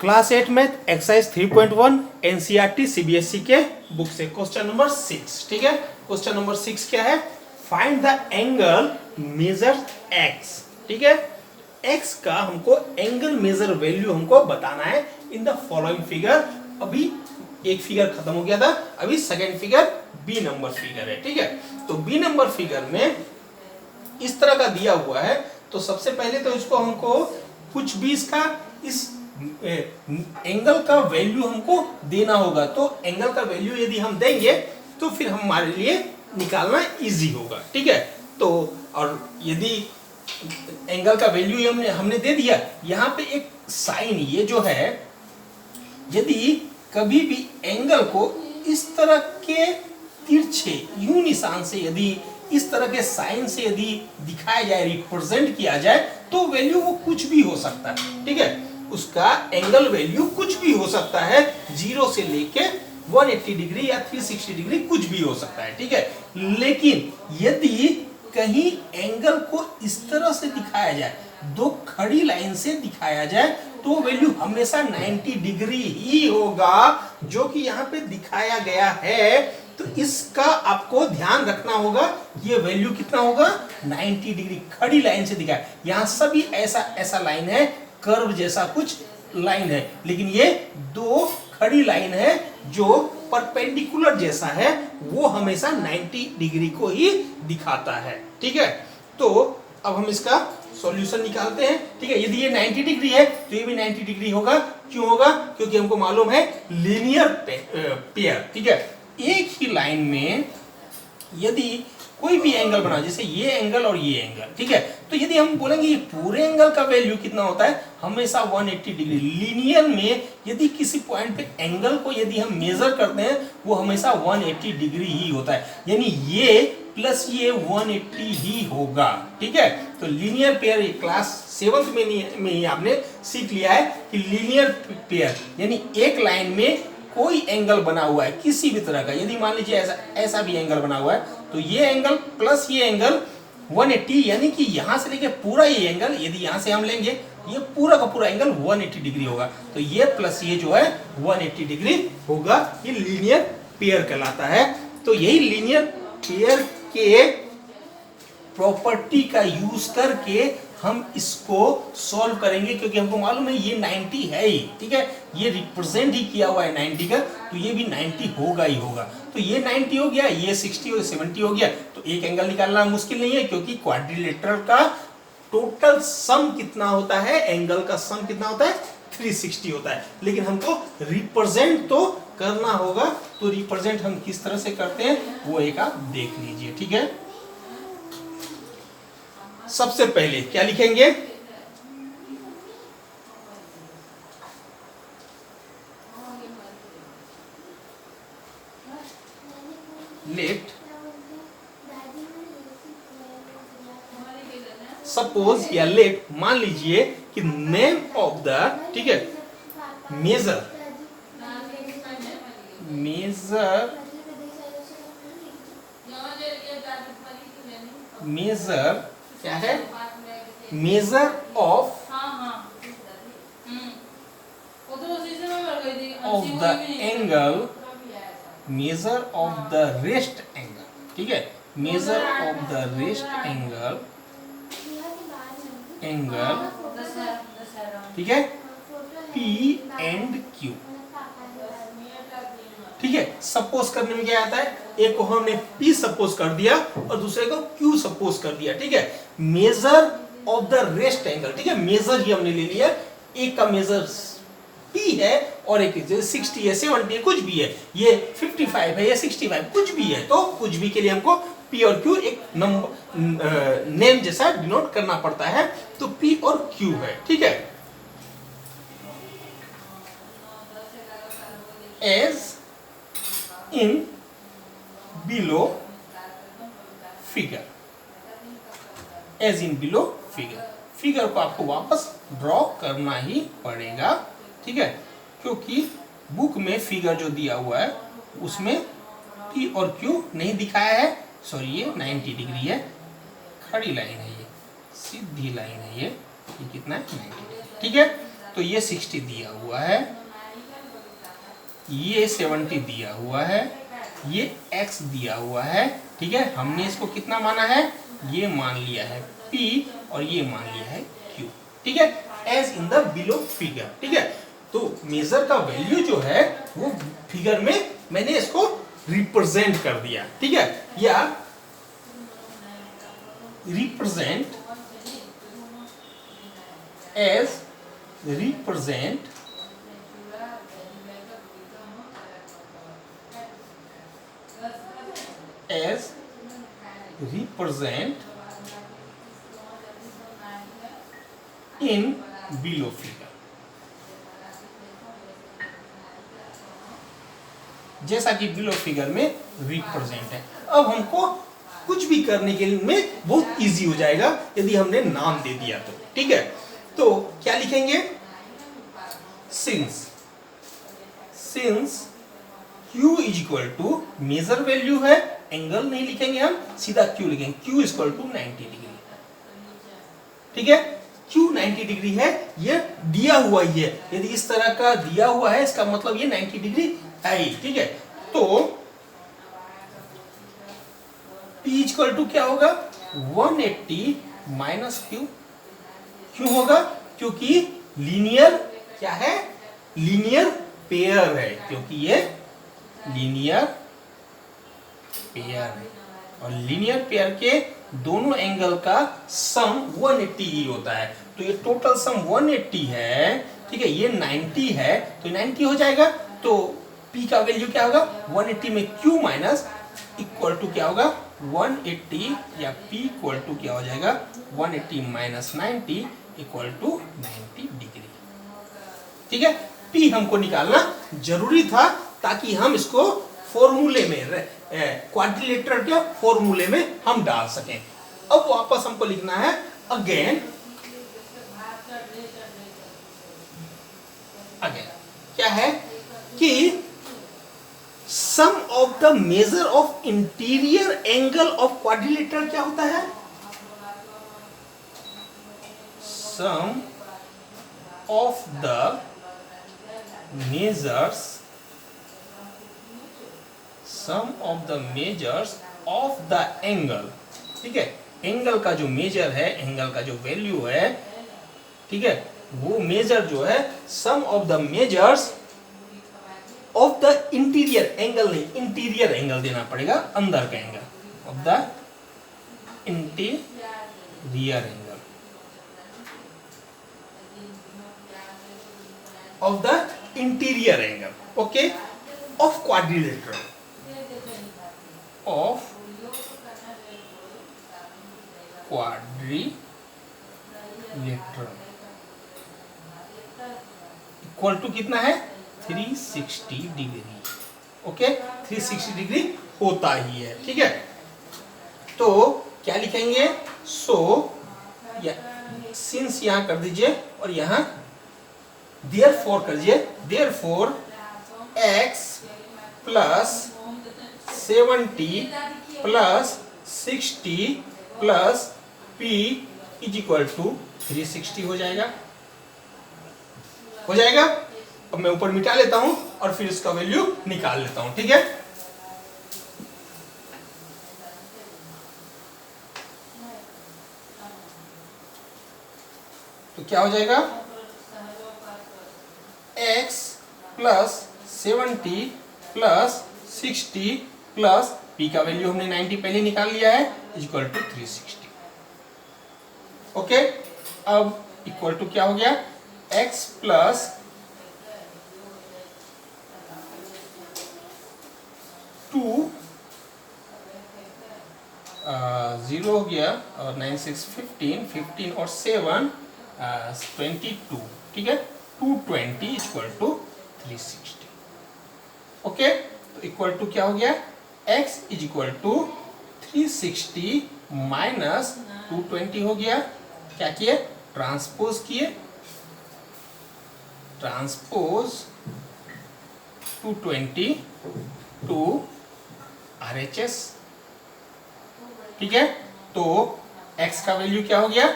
Class 8 math exercise 3.1 NCERT CBSE के book से question number 6। ठीक है, क्वेश्चन नंबर 6 क्या है? Find the angle measure x. ठीक है, एक्स का हमको एंगल मेजर वैल्यू हमको बताना है इन द फॉलोइंग फिगर। अभी एक फिगर खत्म हो गया था, अभी second figure B number figure है। ठीक है, तो बी नंबर फिगर में इस तरह का दिया हुआ है। तो सबसे पहले तो इसको हमको कुछ भी इसका इस एंगल का वैल्यू हमको देना होगा। तो एंगल का वैल्यू यदि हम देंगे तो फिर हमारे लिए निकालना इजी होगा। ठीक है, तो और यदि एंगल का वैल्यू हमने दे दिया, यहाँ पे एक साइन ये जो है, यदि कभी भी एंगल को इस तरह के तिरछे यू निशान से यदि इस तरह के साइन से यदि दिखाया जाए, रिप्रेजेंट किया जाए, तो वैल्यू वो कुछ भी हो सकता है। ठीक है, उसका एंगल वैल्यू कुछ भी हो सकता है, 0 से लेके 180 डिग्री या 360 डिग्री कुछ भी हो सकता है। ठीक है, लेकिन यदि कहीं एंगल को इस तरह से दिखाया जाए, दो खड़ी लाइन से दिखाया जाए, तो वैल्यू हमेशा 90 डिग्री ही होगा, जो कि यहाँ पे दिखाया गया है। तो इसका आपको ध्यान रखना होगा, ये वैल्यू कितना होगा? 90 डिग्री खड़ी लाइन से दिखाया। यहाँ सभी ऐसा लाइन है, कर्व जैसा कुछ लाइन है, लेकिन ये दो खड़ी लाइन है जो परपेंडिकुलर जैसा है, वो हमेशा 90 डिग्री को ही दिखाता है। ठीक है, तो अब हम इसका सॉल्यूशन निकालते हैं। ठीक है, यदि ये 90 डिग्री है तो ये भी 90 डिग्री होगा। क्यों होगा? क्योंकि हमको मालूम है लीनियर पेयर। ठीक है, एक ही लाइन में यदि कोई भी एंगल बना, जैसे ये एंगल और ये एंगल, ठीक है, तो यदि हम बोलेंगे ये पूरे एंगल का वैल्यू कितना होता है, हमेशा 180 डिग्री। लीनियर में यदि किसी पॉइंट पे एंगल को यदि हम मेजर करते हैं, वो हमेशा 180 डिग्री ही होता है, यानी ये प्लस ये 180 ही होगा। ठीक है, तो लीनियर पेयर क्लास 7th में ही आपने सीख लिया है कि लीनियर पेयर यानी एक लाइन में कोई एंगल बना हुआ है किसी भी तरह का, यदि मान लीजिए ऐसा भी एंगल बना हुआ है, तो ये एंगल प्लस ये एंगल 180, यानी कि यहां से लेके पूरा ये एंगल, यदि यहां से हम लेंगे, ये पूरा का पूरा एंगल 180 डिग्री होगा। तो ये प्लस ये जो है 180 डिग्री होगा। ये लीनियर पेयर कहलाता है। तो यही लीनियर पेयर के प्रॉपर्टी का यूज करके हम इसको सॉल्व करेंगे, क्योंकि हमको मालूम है ये 90 है ही। ठीक है, ये रिप्रेजेंट ही किया हुआ है 90 का, तो ये भी 90 होगा ही होगा। तो ये 90 हो गया, ये 60 और 70 हो गया। तो एक एंगल निकालना मुश्किल नहीं है, क्योंकि क्वाड्रिलेटरल का टोटल सम कितना होता है, एंगल का सम कितना होता है, 360 होता है। लेकिन हमको रिप्रेजेंट तो करना होगा, तो रिप्रेजेंट हम किस तरह से करते हैं वो एक आप देख लीजिए। ठीक है, सबसे पहले क्या लिखेंगे? लेट सपोज या लेट मान लीजिए कि नेम ऑफ द, ठीक है, मेजर क्या है? Measure of the angle, measure of the rest angle. ठीक है, measure of the rest angle, ठीक है, P एंड Q। ठीक है, सपोज करने में क्या आता है, एक को हमने P सपोज कर दिया और दूसरे को Q सपोज कर दिया। ठीक है, measure of the rest angle, ठीक है, मेजर ही हमने ले लिया, एक का मेजर P है और एक 60 है, 70 है, कुछ भी है, ये 55 है या 65 कुछ भी है, तो कुछ भी के लिए हमको P और Q एक नंबर नेम जैसा डिनोट करना पड़ता है। तो P और Q है। ठीक है, as in below figure, as in below figure, figure को आपको वापस ड्रॉ करना ही पड़ेगा। ठीक है, क्योंकि बुक में फिगर जो दिया हुआ है उसमें P और Q नहीं दिखाया है। सॉरी, ये 90 डिग्री है, खड़ी लाइन है, ये सीधी लाइन है, ये कितना है 90 डिग्री। ठीक है, तो ये 60 दिया हुआ है, ये 70 दिया हुआ है, ये x दिया हुआ है, ठीक है। हमने इसको कितना माना है, ये मान लिया है p और ये मान लिया है q, ठीक है, as in the below figure, ठीक है। तो मेजर का वैल्यू जो है वो फिगर में मैंने इसको रिप्रेजेंट कर दिया, ठीक है, या represent as represent as represent in below figure। जैसा कि बिलो फिगर में रिप्रेजेंट है। अब हमको कुछ भी करने के लिए में बहुत इजी हो जाएगा यदि हमने नाम दे दिया तो, ठीक है। तो क्या लिखेंगे, since Q is equal to major value है, एंगल नहीं लिखेंगे हम, सीधा Q लिखेंगे, Q is equal to 90 degree, ठीक है। Q 90 डिग्री है, ये दिया हुआ ही है, यदि इस तरह का दिया हुआ है इसका मतलब ये 90 डिग्री है ही, ठीक है। तो P इज इक्वल टू क्या होगा, 180 माइनस Q, क्यों होगा, क्योंकि लीनियर क्या है, लीनियर पेयर है, क्योंकि ये लीनियर पेयर है और लीनियर पेयर के दोनों एंगल का सम 180 ही होता है। तो ये टोटल सम 180 है, ठीक है, ये 90 है, तो 90 हो जाएगा। तो P का वैल्यू क्या होगा, 180 में Q माइनस इक्वल टू क्या होगा 180, या P इक्वल टू क्या हो जाएगा 180 माइनस 90 इक्वल टू 90 डिग्री, ठीक है। P हमको निकालना जरूरी था ताकि हम इसको फॉर्मूले में, क्वाड्रिलेटरल के फॉर्मूले में हम डाल सकें। अब वापस हमको लिखना है अगेन क्या है कि sum of the measure of interior angle of quadrilateral क्या होता है, sum of the measures, sum of the measures of the angle, ठीक है। एंगल का जो मेजर है, एंगल का जो वैल्यू है, ठीक है, वो मेजर जो है sum of the measures of the interior angle, नहीं इंटीरियर एंगल देना पड़ेगा, अंदर का angle, of the interior angle, of the interior angle, okay, of quadrilateral, of quadrilateral equal to कितना है 360 डिग्री, ओके, 360 डिग्री होता ही है, ठीक है। तो क्या लिखेंगे, सो सिंस यहां कर दीजिए और यहां therefore करिए, therefore x plus 70 plus 60 plus p is equal to 360 हो जाएगा, अब मैं ऊपर मिटा लेता हूं और फिर इसका वैल्यू निकाल लेता हूं, ठीक है। तो क्या हो जाएगा, x plus 70 plus 60 plus p का वैल्यू हमने 90 पहले निकाल लिया है, इक्वल टू 360, ओके। अब इक्वल टू क्या हो गया, x प्लस 2 0 हो गया और 9 6 15 और 7 22, ठीक है, 220 इक्वल टू 360, ओके। तो इक्वल टू क्या हो गया, x is equal to 360 minus 220 हो गया, क्या किए, ट्रांसपोज किए, ट्रांसपोज 220 टू RHS, ठीक है। तो x का वैल्यू क्या हो गया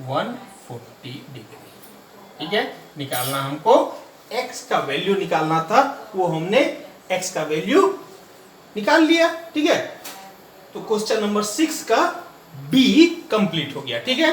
140 डिग्री, ठीक है, निकालना हमको x का वैल्यू निकालना था, वो हमने x का वैल्यू निकाल लिया। ठीक है, तो क्वेश्चन नंबर 6 का बी कंप्लीट हो गया। ठीक है।